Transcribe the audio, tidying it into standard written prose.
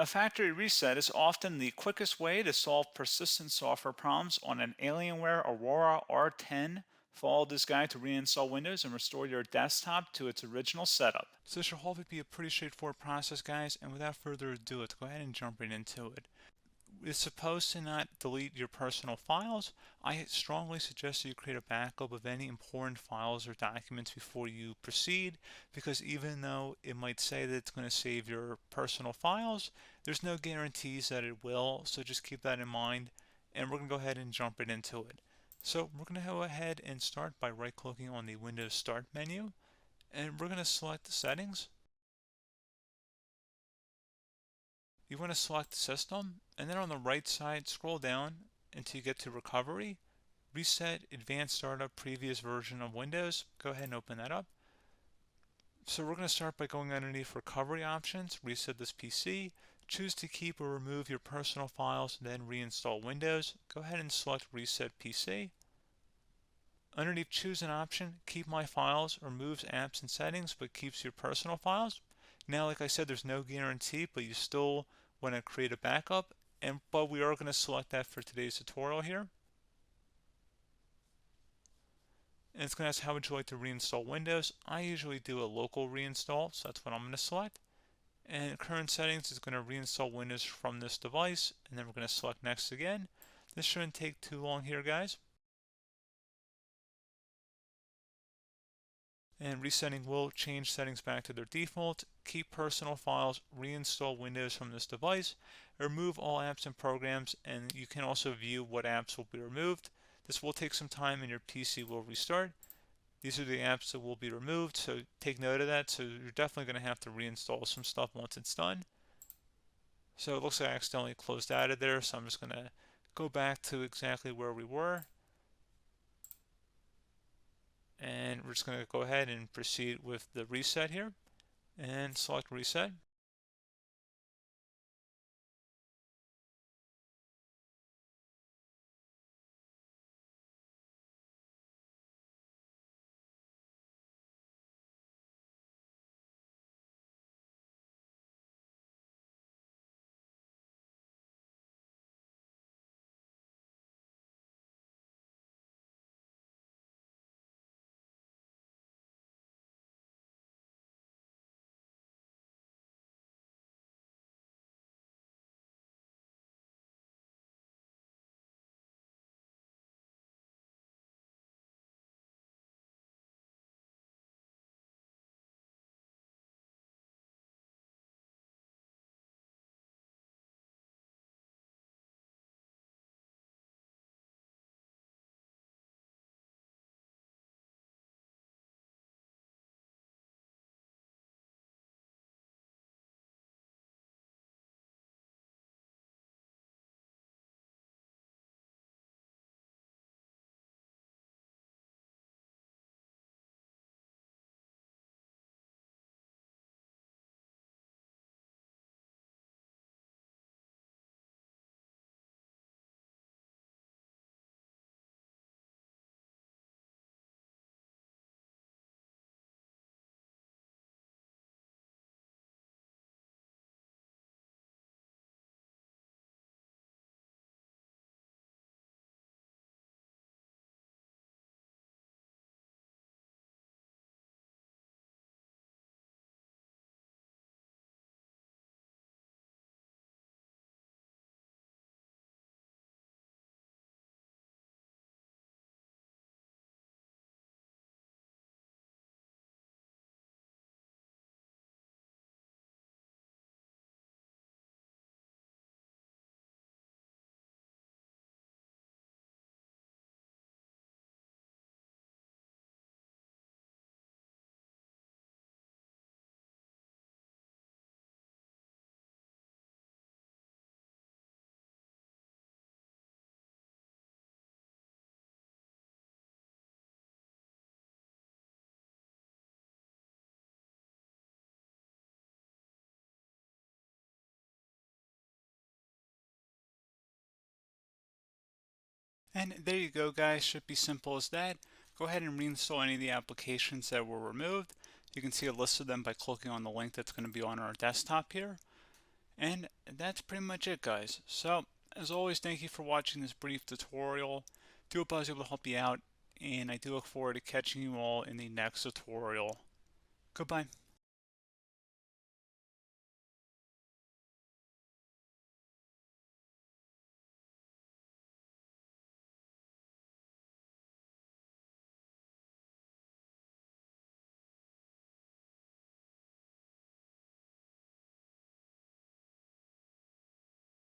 A factory reset is often the quickest way to solve persistent software problems on an Alienware Aurora R10. Follow this guide to reinstall Windows and restore your desktop to its original setup. So this should hopefully be a pretty straightforward process, guys, and without further ado, let's go ahead and jump right into it. It's supposed to not delete your personal files. I strongly suggest that you create a backup of any important files or documents before you proceed, because even though it might say that it's going to save your personal files, there's no guarantees that it will, so just keep that in mind, and we're going to go ahead and jump right into it. So we're going to go ahead and start by right-clicking on the Windows Start menu, and we're going to select the settings. You want to select System, and then on the right side, scroll down until you get to Recovery. Reset Advanced Startup Previous Version of Windows. Go ahead and open that up. So we're going to start by going underneath Recovery Options, reset this PC, choose to keep or remove your personal files, then reinstall Windows. Go ahead and select Reset PC. Underneath Choose an option, Keep My Files removes apps and settings but keeps your personal files. Now, like I said, there's no guarantee, but you still want to create a backup, but we are going to select that for today's tutorial here. And it's going to ask how would you like to reinstall Windows. I usually do a local reinstall, so that's what I'm going to select. And current settings is going to reinstall Windows from this device, and then we're going to select next again. This shouldn't take too long here, guys. And resetting will change settings back to their default, keep personal files, reinstall Windows from this device, remove all apps and programs, and you can also view what apps will be removed. This will take some time and your PC will restart. These are the apps that will be removed, so take note of that. So you're definitely going to have to reinstall some stuff once it's done. So it looks like I accidentally closed out of there, so I'm just going to go back to exactly where we were. And we're just going to go ahead and proceed with the reset here and select reset. And there you go, guys. Should be simple as that. Go ahead and reinstall any of the applications that were removed. You can see a list of them by clicking on the link that's going to be on our desktop here. And that's pretty much it, guys. So, as always, thank you for watching this brief tutorial. Do hope I was able to help you out, and I do look forward to catching you all in the next tutorial. Goodbye.